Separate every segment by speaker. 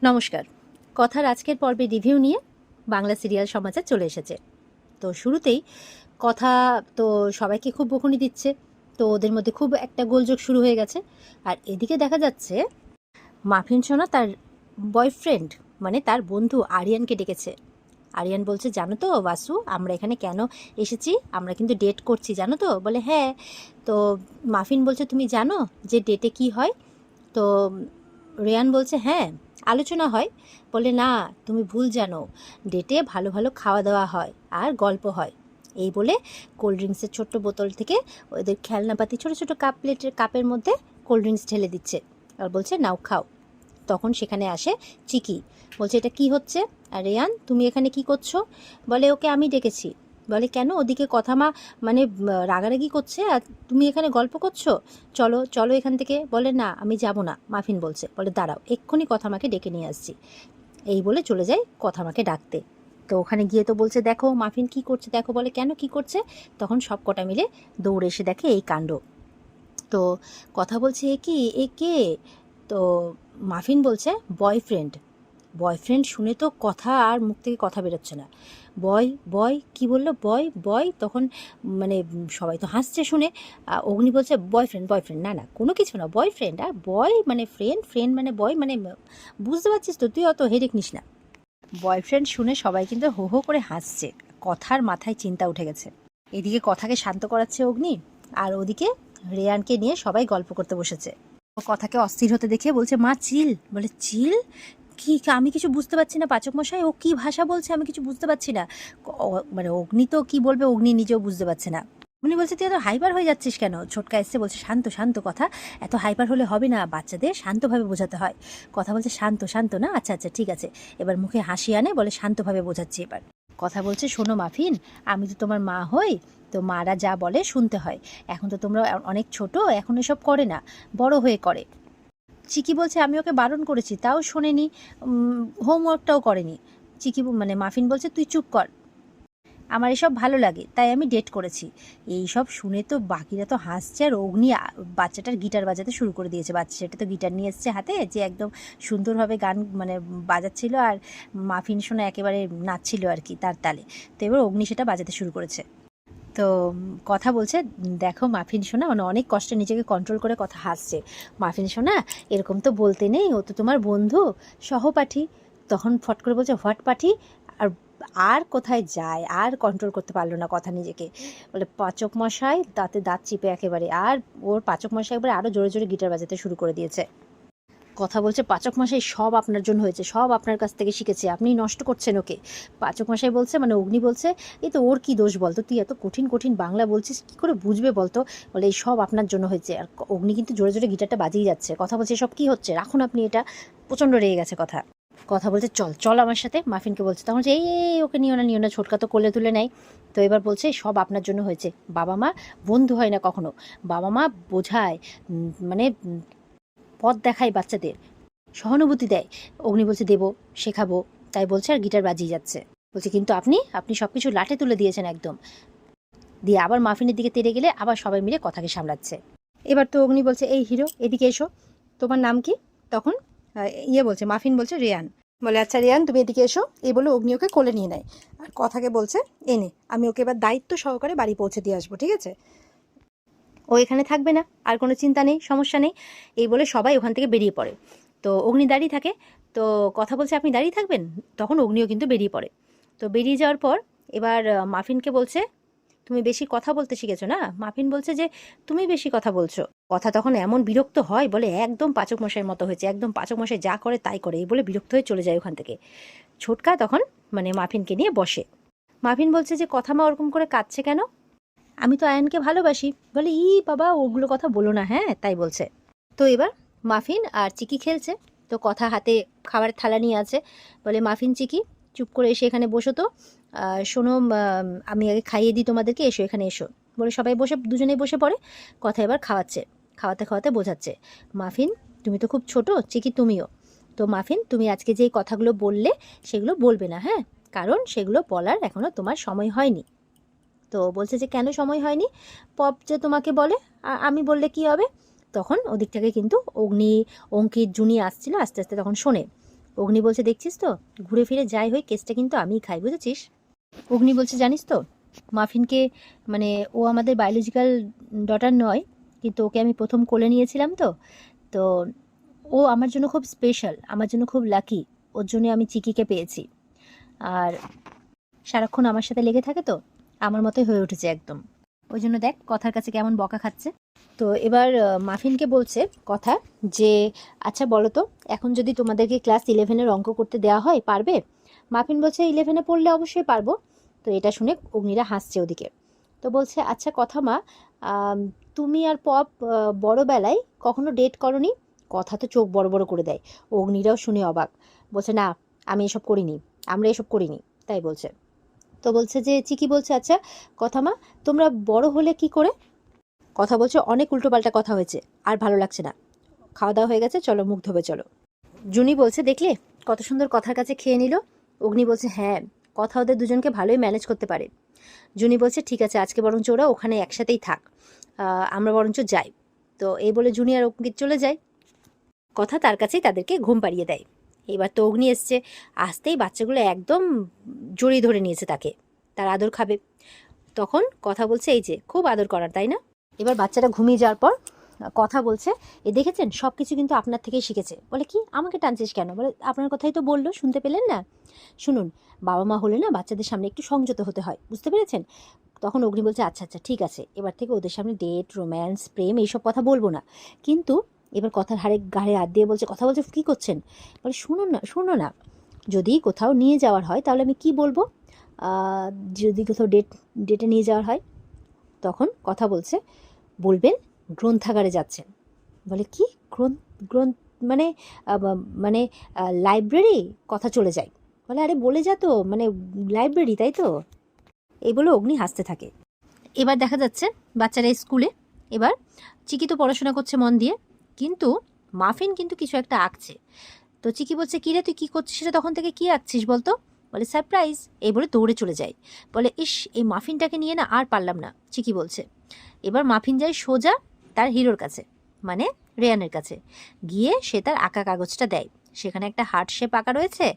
Speaker 1: নমস্কার। কথার আজকের পর্বে রিভিউ নিয়ে বাংলা সিরিয়াল সমাচার চলে এসেছে। তো শুরুতেই কথা তো সবাইকে খুব বকুনি দিচ্ছে। তো ওদের মধ্যে খুব একটা গোলযোগ শুরু হয়ে গেছে। আর এদিকে দেখা যাচ্ছে মাফিন সোনা তার বয়ফ্রেন্ড মানে তার বন্ধু আরিয়ানকে ডেকেছে। আরিয়ান বলছে, জানো তো বাসু, আমরা এখানে কেন এসেছি? আমরা কিন্তু ডেট করছি, জানো তো? বলে হ্যাঁ। তো মাফিন বলছে, তুমি জানো যে ডেটে কি হয়? তো রেয়ান বলছে, হ্যাঁ, আলোচনা হয়। বলে না, তুমি ভুল জানো, ডেটে ভালো ভালো খাওয়া দাওয়া হয় আর গল্প হয়। এই বলে কোল্ড ড্রিঙ্কসের ছোট্ট বোতল থেকে ওদের খেলনাপাতি ছোটো ছোটো কাপের মধ্যে কোল্ড ড্রিঙ্কস ঢেলে দিচ্ছে আর বলছে, নাও খাও। তখন সেখানে আসে চিকি, বলছে, এটা কি হচ্ছে? আর রেয়ান, তুমি এখানে কি করছো? বলে, ওকে আমি ডেকেছি। বলে, কেন? ওদিকে কথা মা মানে রাগারাগি করছে আর তুমি এখানে গল্প করছো, চলো চলো এখান থেকে। বলে, না আমি যাব না, মাফিন বলছে। বলে, দাঁড়াও, এক্ষুনি কথা মাকে ডেকে নিয়ে আসছি। এই বলে চলে যায় কথা মাকে ডাকতে। তো ওখানে গিয়ে তো বলছে, দেখো মাফিন কি করছে দেখো। বলে, কেন কি করছে? তখন সব কটা মিলে দৌড়ে এসে দেখে এই কাণ্ড। তো কথা বলছে, এ কি, এ কে? তো মাফিন বলছে, বয়ফ্রেন্ড। বয়ফ্রেন্ড শুনে তো কথা আর মুখ থেকে কথা বেরোচ্ছে না। বয় বয় কি বললো? বয় বয় তখন মানে সবাই তো হাসছে শুনে। অগ্নি বলছে, বয়ফ্রেন্ড বয়ফ্রেন্ড, না না কোনো কিছু না, বয়ফ্রেন্ড। আর বয় মানে ফ্রেন্ড, ফ্রেন্ড মানে বয়, মানে বুঝতে পারছিস তো, তুই অত হেডেক নিস না। বয়ফ্রেন্ড শুনে সবাই কিন্তু হো হো করে হাসছে। কথার মাথায় চিন্তা উঠে গেছে। এদিকে কথাকে শান্ত করাচ্ছে অগ্নি, আর ওদিকে রেয়ানকে নিয়ে সবাই গল্প করতে বসেছে। কথাকে অস্থির হতে দেখে বলছে, মা চিল। বলে, চিল? কি? আমি কিছু বুঝতে পারছি না পাচক মশাই, ও কি ভাষা বলছে আমি কিছু বুঝতে পারছি না। মানে অগ্নি তো কি বলবে, অগ্নি নিজেও বুঝতে পারছে না। উনি বলছে, তুই এত হাইপার হয়ে যাচ্ছিস কেন? ছোটকা এসছে বলছে, শান্ত শান্ত কথা, এত হাইপার হলে হবে না, বাচ্চাদের শান্তভাবে বোঝাতে হয়। কথা বলছে, শান্ত শান্ত না, আচ্ছা আচ্ছা ঠিক আছে। এবার মুখে হাসি আনে, বলে, শান্তভাবে বোঝাচ্ছি এবার। কথা বলছে, শোনো মাফিন, আমি তো তোমার মা হই, তো মারা যা বলে শুনতে হয়। এখন তো তোমরা অনেক ছোট, এখন এসব করে না, বড় হয়ে করে। চিকি বলছে, আমি ওকে বারণ করেছি তাও শোনেনি, হোমওয়ার্কটাও করেনি। চিকি মানে মাফিন বলছে, তুই চুপ কর, আমার এসব ভালো লাগে তাই আমি ডেট করেছি। এই সব শুনে তো বাকিরা তো হাসছে, আর অগ্নি বাচ্চাটার গিটার বাজাতে শুরু করে দিয়েছে। বাচ্চাটা তো গিটার নিয়ে এসছে হাতে, যে একদম সুন্দরভাবে গান মানে বাজাচ্ছিল, আর মাফিন শোনা একেবারে নাচছিল আর কি তার তালে। তো এবার অগ্নি সেটা বাজাতে শুরু করেছে। তো কথা বলছে, দেখো মাফিন সোনা, মানে অনেক কষ্টে নিজেকে কন্ট্রোল করে কথা হাসছে। মাফিন সোনা, এরকম তো বলতে নেই, ও তো তোমার বন্ধু, সহপাঠী। তখন ফট করে বলছে, হোয়াট পাঠি? আর আর কোথায় যায়, আর কন্ট্রোল করতে পারলো না কথা নিজেকে। বলে, পাচক মশাই, দাঁতে দাঁত চিপে একেবারে। আর ওর পাচক মশাই একবারে আরও জোরে জোরে গিটার বাজাতে শুরু করে দিয়েছে। কথা বলছে, পাচক মশাই সব আপনার জন্য হয়েছে, সব আপনার কাছ থেকে শিখেছে, আপনি নষ্ট করছেন ওকে। পাচক মশাই বলছে, মানে অগ্নি বলছে, এই তো ওর কি দোষ বলতো, তুই এত কঠিন কঠিন বাংলা বলছিস, কি করে বুঝবে বলতো? বলে, এই সব আপনার জন্য হয়েছে। আর অগ্নি কিন্তু জোরে জোরে গিটারটা বাজিয়ে যাচ্ছে। কথা বলছে, সব কি হচ্ছে, রাখুন আপনি এটা। প্রচণ্ড রেগে গেছে কথা। কথা বলছে, চল চল আমার সাথে, মাফিনকে বলছে। তখন যে, এই ওকে নিও না নিও না, ছোটকা তো কোলে তুলে নেয়। তো এবার বলছে, সব আপনার জন্য হয়েছে, বাবা মা বন্ধু হয় না কখনো, বাবা মা বোঝায়, মানে পথ দেখায় বাচ্চাদের, সহানুভূতি দেয়। অগ্নি বলছে, দেবো, শেখাবো, তাই বলছে, আর গিটার বাজিয়ে যাচ্ছে। বলছে, কিন্তু আপনি আপনি সব কিছু লাটে তুলে দিয়েছেন একদম। দিয়ে আবার মাফিনের দিকে তেড়ে গেলে আবার সবাই মিলে কথাকে সামলাচ্ছে। এবার তো অগ্নি বলছে, এই হিরো, এদিকে এসো, তোমার নাম কি? তখন বলছে, মাফিন বলছে, রেয়ান। বলে, আচ্ছা রেয়ান, তুমি এদিকে এসো। এই বলে অগ্নি ওকে কোলে নিয়ে নেয়, আর কথাকে বলছে, এনে আমি ওকে এবার দায়িত্ব সহকারে বাড়ি পৌঁছে দিয়ে আসবো, ঠিক আছে? ও এখানে থাকবে না, আর কোনো চিন্তা নেই, সমস্যা নেই। এই বলে সবাই ওখান থেকে বেরিয়ে পড়ে। তো অগ্নি দাঁড়িয়ে থাকে। তো কথা বলছে, আপনি দাঁড়িয়ে থাকবেন? তখন অগ্নিও কিন্তু বেরিয়ে পড়ে। তো বেরিয়ে যাওয়ার পর এবার মাফিনকে বলছে, তুমি বেশি কথা বলতে শিখেছো না? মাফিন বলছে যে, তুমি বেশি কথা বলছো। কথা তখন এমন বিরক্ত হয়, বলে, একদম পাচক মশাইয়ের মতো হয়েছে, একদম পাচক মশাই যা করে তাই করে। এই বলে বিরক্ত হয়ে চলে যায় ওখান থেকে। ছোটকা তখন মানে মাফিনকে নিয়ে বসে। মাফিন বলছে যে, কথা মা ওরকম করে কাঁদছে কেন? আমি তো আয়ানকে ভালোবাসি। বলে, ই বাবা, ওগুলো কথা বলো না, হ্যাঁ তাই বলছে। তো এবার মাফিন আর চিকি খেলছে। তো কথা হাতে খাবারের থালা নিয়ে আছে। বলে, মাফিন, চিকি, চুপ করে এসে এখানে বসো তো। শোনো, আমি আগে খাইয়ে দিই তোমাদেরকে, এসো এখানে এসো। বলে সবাই বসে, দুজনেই বসে পড়ে। কথা এবার খাওয়াচ্ছে, খাওয়াতে খাওয়াতে বোঝাচ্ছে, মাফিন তুমি তো খুব ছোট, চিকি তুমিও। তো মাফিন, তুমি আজকে যেই কথাগুলো বললে সেগুলো বলবে না, হ্যাঁ, কারণ সেগুলো বলার এখনও তোমার সময় হয়নি। তো বলছে যে, কেন সময় হয়নি? পপ যে তোমাকে বলে, আমি বললে কি হবে? তখন ওদিক থেকে কিন্তু অগ্নি, অঙ্কিত, জুনি আসছিল, আস্তে আস্তে তখন শোনে। অগ্নি বলছে দেখছিস তো, ঘুরে ফিরে যাই হই কেসটা কিন্তু আমিই খাই, বুঝেছিস। অগ্নি বলছে জানিস তো, মাফিনকে মানে ও আমাদের বায়োলজিক্যাল ডটার নয়, কিন্তু ওকে আমি প্রথম কোলে নিয়েছিলাম তো তো ও আমার জন্য খুব স্পেশাল, আমার জন্য খুব লাকি, ওর জন্য আমি চিকিকে পেয়েছি। আর সারাক্ষণ আমার সাথে লেগে থাকে তো আমার মতোই হয়ে উঠেছে একদম, ওই জন্য দেখ কথার কাছে কেমন বকা খাচ্ছে। তো এবার মাফিনকে বলছে কথা যে আচ্ছা বলো তো, এখন যদি তোমাদেরকে ক্লাস 11-এর অঙ্ক করতে দেওয়া হয় পারবে? মাফিন বলছে 11-এ পড়লে অবশ্যই পারবো। তো এটা শুনে অগ্নিরা হাসছে ওদিকে। তো বলছে আচ্ছা কথা মা, তুমি আর পপ বড়বেলায় কখনো ডেট করনি? কথা তো চোখ বড় বড় করে দেয়। অগ্নিরাও শুনে অবাক, বলছে না আমি এসব করিনি, আমরা এসব করিনি, তাই বলছে। তো বলছে যে চিকি বলছে আচ্ছা কথা মা, তোমরা বড় হলে কি করে? কথা বলছে অনেক উল্টোপাল্টা কথা হয়েছে, আর ভালো লাগছে না, খাওয়া দাওয়া হয়ে গেছে, চলো মুখ ধোবে চলো। জুনি বলছে দেখলে কত সুন্দর কথার কাছে খেয়ে নিল। অগ্নি বলছে হ্যাঁ, কথা ওদের দুজনকে ভালোই ম্যানেজ করতে পারে। জুনি বলছে ঠিক আছে আজকে বরঞ্চ ওরা ওখানে একসাথেই থাক, আমরা বরঞ্চ যাই। তো এই বলে জুনি আর অঙ্কিত চলে যায়। কথা তার কাছেই তাদেরকে ঘুম পাড়িয়ে দেয়। এবার তো অগ্নি এসছে, আসতেই বাচ্চাগুলো একদম জড়িয়ে ধরে নিয়েছে তাকে, তার আদর খাবে। তখন কথা বলছে এই যে খুব আদর করার, তাই না? এবার বাচ্চাটা ঘুমিয়ে যাওয়ার পর কথা বলছে এ দেখেছেন সব কিছু কিন্তু আপনার থেকেই শিখেছে। বলে কি আমাকে টানছিস কেন? বলে আপনার কথাই তো বললো, শুনতে পেলেন না? শুনুন, বাবা মা হলে না বাচ্চাদের সামনে একটু সংযত হতে হয়, বুঝতে পেরেছেন? তখন অগ্নি বলছে আচ্ছা আচ্ছা ঠিক আছে, এবার থেকে ওদের সামনে ডেট রোম্যান্স প্রেম এইসব কথা বলবো না। কিন্তু এবার কথার ঘাড়ে হাত দিয়ে বলছে, কথা বলছে কী করছেন? বলে শুনুন না, শুনো না, যদি কোথাও নিয়ে যাওয়ার হয় তাহলে আমি কি বলবো? যদি কোথাও ডেটে নিয়ে যাওয়ার হয় তখন কথা বলছে বলবেন গ্রন্থাগারে যাচ্ছেন। বলে কি গ্রন্থ মানে মানে লাইব্রেরি? কথা চলে যায়। বলে আরে বলে যা তো, মানে লাইব্রেরি, তাই তো? এই বলে অগ্নি হাসতে থাকে। এবার দেখা যাচ্ছে বাচ্চারা স্কুলে। এবার চিকি তো পড়াশোনা করছে মন দিয়ে, কিন্তু মাফিন কিন্তু কিছু একটা আঁকছে। তো চিকি বলছে কিরে তুই কী করছিস সেটা তখন থেকে, কী আঁকছিস বলতো? বলে সারপ্রাইজ, এই বলে দৌড়ে চলে যায়। বলে ইস এই মাফিনটাকে নিয়ে না আর পারলাম না, চিকি বলছে। এবার মাফিন যায় সোজা তার হিরোর কাছে, মানে রেয়ানের কাছে। গিয়ে সে তার আঁকা কাগজটা দেয়, সেখানে একটা হার্ট শেপ আঁকা রয়েছে,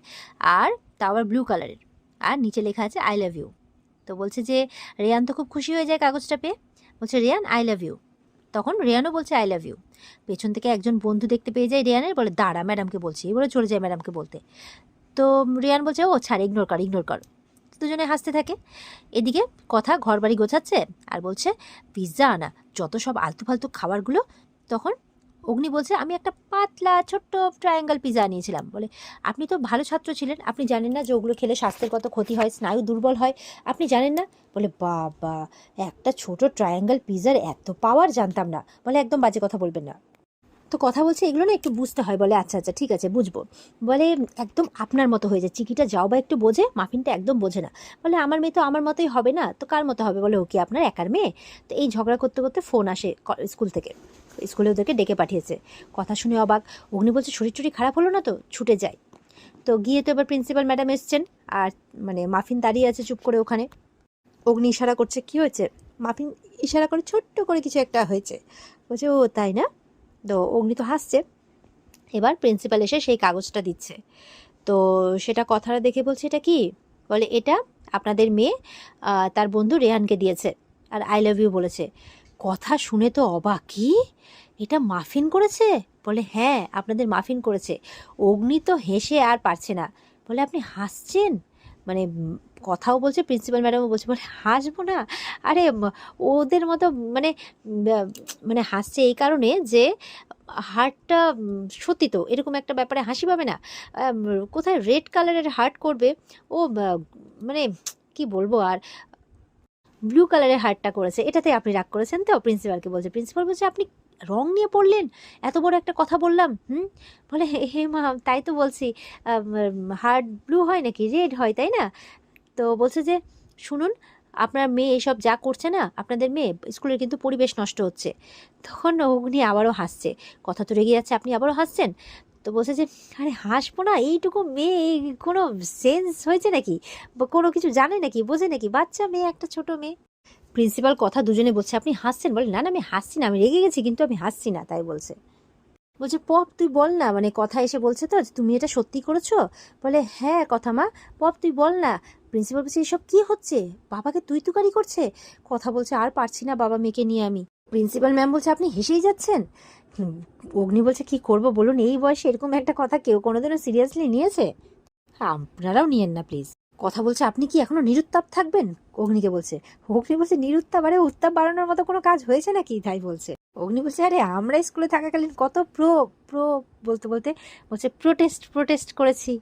Speaker 1: আর তা আবার ব্লু কালারের, আর নিচে লেখা আছে আই লাভ ইউ। তো বলছে যে রেয়ান তো খুব খুশি হয়ে যায় কাগজটা পেয়ে, বলছে রেয়ান আই লাভ ইউ। তখন রেয়ানও বলছে আই লাভ ইউ। পেছন থেকে একজন বন্ধু দেখতে পেয়ে যায় রেয়ানের, বলে দাঁড়া ম্যাডামকে বলছি, বলে চলে যায় ম্যাডামকে বলতে। তো রেয়ান বলছে ও ছাড়, ইগনোর কর ইগনোর কর। দুজনে হাসতে থাকে। এদিকে কথা ঘর বাড়ি গোছাচ্ছে আর বলছে পিৎজা আনা, যত সব আলতু ফালতু খাবারগুলো। তখন অগ্নি বলছে আমি একটা পাতলা ছোট্ট ট্রায়াঙ্গেল পিৎজা আনিয়েছিলাম। বলে আপনি তো ভালো ছাত্র ছিলেন, আপনি জানেন না যে ওগুলো খেলে স্বাস্থ্যের কত ক্ষতি হয়, স্নায়ু দুর্বল হয়, আপনি জানেন না? বলে বাবা, একটা ছোট ট্রায়াঙ্গেল পিৎজার এত পাওয়ার জানতাম না। বলে একদম বাজে কথা বলবেন না। তো কথা বলছে এগুলো না একটু বুঝতে হয়। বলে আচ্ছা আচ্ছা ঠিক আছে বুঝবো। বলে একদম আপনার মতো হয়ে যায়, চিকিটা যাও বা একটু বোঝে, মাফিনটা একদম বোঝে না। বলে আমার মেয়ে তো আমার মতোই হবে না, তো কার মতো হবে? বলে ওকে আপনার একার মেয়ে? তো এই ঝগড়া করতে করতে ফোন আসে স্কুল থেকে, স্কুলে ওদেরকে ডেকে পাঠিয়েছে। কথা শুনে অবাক। অগ্নি বলছে শরীর টরীর খারাপ হলো না তো? ছুটে যায়। তো গিয়ে তো এবার প্রিন্সিপাল ম্যাডাম এসছেন, আর মানে মাফিন দাঁড়িয়ে আছে চুপ করে ওখানে। অগ্নি ইশারা করছে কি হয়েছে? মাফিন ইশারা করে ছোট্ট করে কিছু একটা হয়েছে। বলছে ও তাই না? তো অগ্নি তো হাসছে। এবার প্রিন্সিপাল এসে সেই কাগজটা দিচ্ছে। তো সেটা কথাটা দেখে বলছে এটা কি? বলে এটা আপনাদের মেয়ে তার বন্ধু রেহানকে দিয়েছে, আর আই লাভ ইউ বলেছে। কথা শুনে তো অবাক, কি এটা মাফিন করেছে? বলে হ্যাঁ আপনাদের মাফিন করেছে। অগ্নি তো হেসে আর পারছে না। বলে আপনি হাসছেন? মানে কথাও বলছে, প্রিন্সিপাল ম্যাডামও বলছে। বলে হাসবো না? আরে ওদের মতো মানে মানে হাসছে এই কারণে যে হার্টটা সত্যি তো এরকম একটা ব্যাপারে হাসি পাবে না? কোথায় রেড কালারের হার্ট করবে ও? মানে কি বলবো আর, ব্লু কালারের হার্টটা করেছে, এটাতে আপনি রাগ করেছেন তো? প্রিন্সিপালকে বলছে। প্রিন্সিপাল বলছে আপনি রং নিয়ে পড়লেন, এত বড় একটা কথা বললাম। বলে হে মা তাই তো বলছি, হার্ট ব্লু হয় নাকি রেড হয়, তাই না? তো বলছে যে শুনুন, আপনার মেয়ে এসব যা করছে না, আপনাদের মেয়ে স্কুলের কিন্তু পরিবেশ নষ্ট হচ্ছে। তখন উনি আবারও হাসছে। কথা তো রেগে যাচ্ছে, আপনি আবারও হাসছেন। তো বলছে যে আরে হাসবো না, এইটুকু মেয়ে কোনো সেন্স হয়েছে নাকি, বা কোনো কিছু জানে নাকি, বোঝে নাকি? বাচ্চা মেয়ে, একটা ছোট মেয়ে। প্রিন্সিপাল কথা দুজনে বলছে আপনি হাসছেন? বলে না না আমি হাসছি না, আমি রেগে গেছি কিন্তু আমি হাসছি না, তাই বলছে। বলছে পপ তুই বল না, মানে কথা এসে বলছে তো যে, তুমি এটা সত্যি করেছো? বলে হ্যাঁ কথা মা। পপ তুই বল না। প্রিন্সিপাল বলছে এসব কি হচ্ছে, বাবাকে তুই তুকারি করছে। কথা বলছে আর পারছি না বাবা মেয়েকে নিয়ে আমি। প্রিন্সিপাল ম্যাম বলছে আপনি হেসেই যাচ্ছেন। অগ্নি বলছে কি করব বলুন, এই বয়সে এরকম একটা কথা কেউ কোনোদিনও সিরিয়াসলি নিয়েছে? আপনারাও নিয়েন না প্লিজ। কথা বলছে আপনি কি এখনো নিরুত্তাপ থাকবেন? অগ্নিকে বলছে। অগ্নি বলছে নিরুত্তাপ? আরে উত্তাপ বাড়ানোর মতো কোনো কাজ হয়েছে নাকি, তাই বলছে। অগ্নি বলছে আরে আমরা স্কুলে থাকাকালীন কত প্রো প্রো বলতে বলতে বলছে প্রোটেস্ট প্রোটেস্ট করেছি,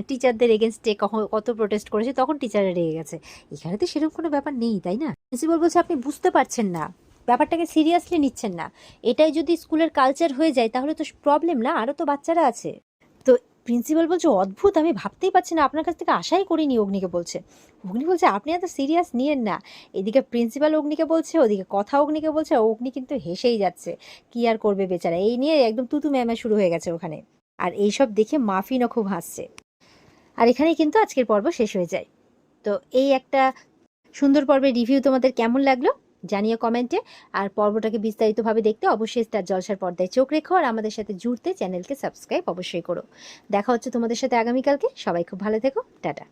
Speaker 1: টিচারদের এগেনস্টে কত প্রোটেস্ট করেছে, তখন টিচাররা রেগে গেছে। এখানে তো সেরকম কোনো ব্যাপার নেই, তাই না? প্রিন্সিপাল বলছে আপনি বুঝতে পারছেন না, ব্যাপারটাকে সিরিয়াসলি নিচ্ছেন না। এটাই যদি স্কুলের কালচার হয়ে যায় তাহলে তো প্রবলেম না, আরও তো বাচ্চারা আছে। তো প্রিন্সিপাল বলছে অদ্ভুত, আমি ভাবতেই পারছি না, আপনার কাছ থেকে আশাই করিনি। অগ্নিকে বলছে। অগ্নি বলছে আপনি এত সিরিয়াস নিয়েন না। এদিকে প্রিন্সিপাল অগ্নিকে বলছে, ওদিকে কথা অগ্নিকে বলছে, অগ্নি কিন্তু হেসেই যাচ্ছে। কি আর করবে বেচারা, এই নিয়ে একদম তুতু ম্যামা শুরু হয়ে গেছে ওখানে। আর এইসব দেখে মাফিনও খুব হাসছে। আর এখানেই কিন্তু আজকের পর্ব শেষ হয়ে যায়। তো এই একটা সুন্দর পর্বের রিভিউ তোমাদের কেমন লাগলো জানিও কমেন্টে। আর পর্বটাকে বিস্তারিতভাবে দেখতে অবশ্যই স্টার জলসার পর্দায় চোখ রেখো, আর আমাদের সাথে জুড়তে চ্যানেলকে সাবস্ক্রাইব অবশ্যই করো। দেখা হচ্ছে তোমাদের সাথে আগামীকালকে। সবাই খুব ভালো থেকো, টাটা।